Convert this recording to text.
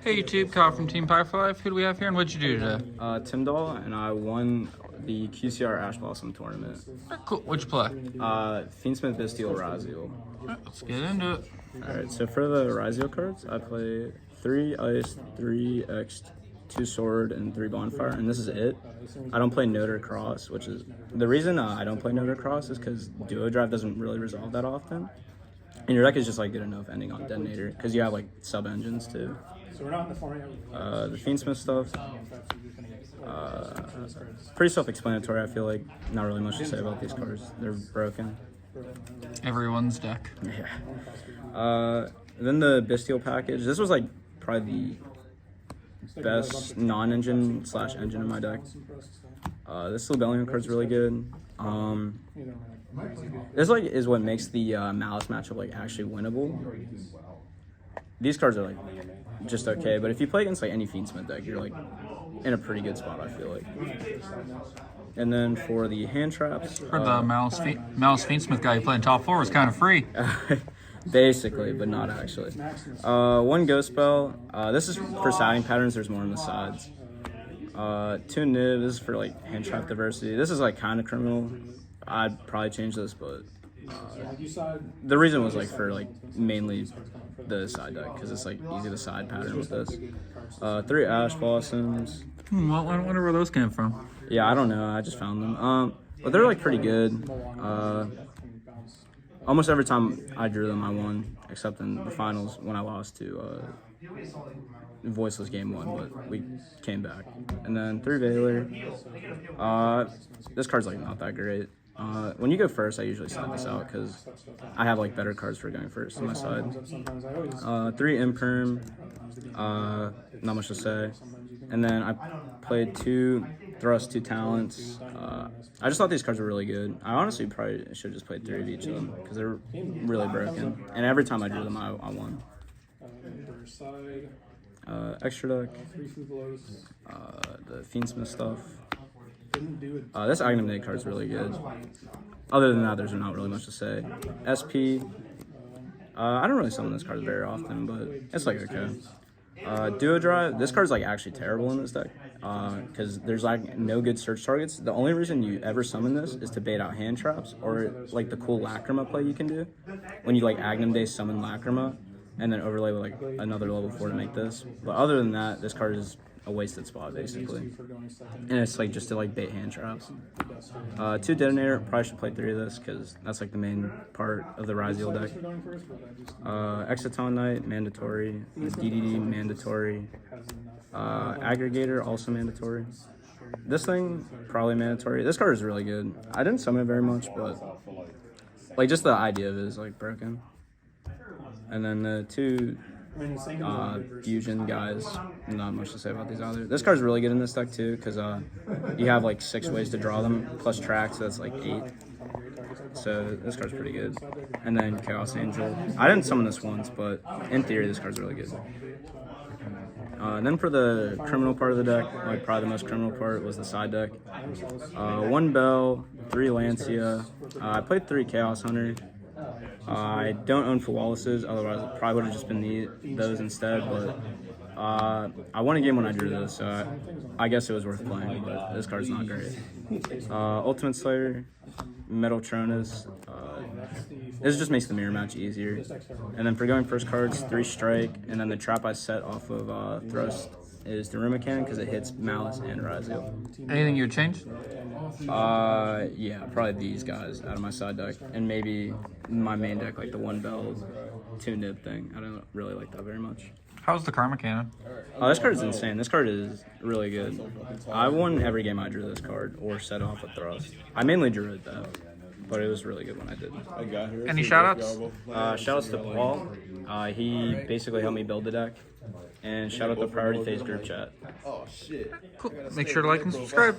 Hey YouTube, Kyle from Team Pie for Life. Who do we have here and what'd you do today? Dahl, and I won the QCR Ash Blossom tournament. Cool. What'd you play? Fiendsmith Bystial Ryzeal. Alright, let's get into it. Alright, so for the Ryzeal cards, I play 3 Ice, 3 X, 2 Sword, and 3 Bonfire, and this is it. I don't play Note or Cross, which is... The reason I don't play Note or Cross is because Duo Drive doesn't really resolve that often. And your deck is just like good enough ending on Detonator, because you have like sub-engines too. The Fiendsmith stuff, pretty self-explanatory. I feel like not really much to say about these cards. They're broken. Everyone's deck. Yeah. Then the Bystial package. This was like probably the best non-engine / engine in my deck. This Libellion card's really good. This like is what makes the Malice matchup like actually winnable. These cards are like just okay, but if you play against like any Fiendsmith deck, you're like in a pretty good spot, I feel like. And then for the hand traps, Heard the Malice Fiendsmith guy you played in top 4 was kind of free. basically, but not actually. 1 Ghost Spell. This is for siding patterns. There's more on the sides. 2 Nib. This is for like hand trap diversity. This is like kind of criminal. I'd probably change this, but the reason was like for like mainly the side deck, because it's like easy to side pattern with this. 3 Ash Blossoms. I wonder where those came from. Yeah, I don't know. I just found them. But they're like pretty good. Almost every time I drew them, I won, except in the finals when I lost to Voiceless Game 1, but we came back. And then 3 Valor. This card's like not that great. When you go first, I usually side this out because I have like better cards for going first on my side. 3 Imperm, not much to say. And then I played 2 Thrust, 2 Talents. I just thought these cards were really good. I honestly probably should have just played 3 of each of them because they're really broken. And every time I drew them, I won. Extra deck, the Fiendsmith stuff. This Agnum card is really good. Other than that, there's not really much to say. SP. I don't really summon this card very often, but it's like okay. Duo Drive. This card's like actually terrible in this deck because there's like no good search targets. The only reason you ever summon this is to bait out hand traps or like the cool Lacrima play you can do when you like Agnum Day summon Lacrima and then overlay with like another level 4 to make this. But other than that, this card is a wasted spot basically, and it's like just to like bait hand traps. 2 Detonator. Probably should play 3 of this because that's like the main part of the Ryzeal deck. Exciton Knight mandatory. DDD mandatory. Aggregator also mandatory. This thing probably mandatory. This card is really good. I didn't summon it very much, but like just the idea of it is like broken. And then the 2 fusion guys, not much to say about these either. This card's really good in this deck too because you have like 6 ways to draw them plus track, so that's like 8. So this card's pretty good. And then Chaos Angel. I didn't summon this once, but in theory this card's really good. Then for the criminal part of the deck, like probably the most criminal part was the side deck. 1 Bell, 3 Lancia. I played 3 Chaos Hunter. I don't own Flawlesses, otherwise it probably would have just been those instead, but I won a game when I drew this, so I guess it was worth playing, but this card's not great. Ultimate Slayer, Metal Tronus, this just makes the mirror match easier. And then for going first cards, 3 Strike, and then the trap I set off of Thrust is the Ruma Cannon because it hits Malice and Ryzeal. Anything you would change? Yeah, probably these guys out of my side deck, and maybe my main deck, like the 1 Bell, 2 Nib thing. I don't really like that very much. How's the Karma Cannon? This card is insane. This card is really good. I won every game I drew this card or set off a Thrust. I mainly drew it though, but it was really good when I did. Any shout-outs? Shout-outs to Paul. He basically helped me build the deck. And shout out to Priority Phase group chat. Cool. Make sure to like and subscribe.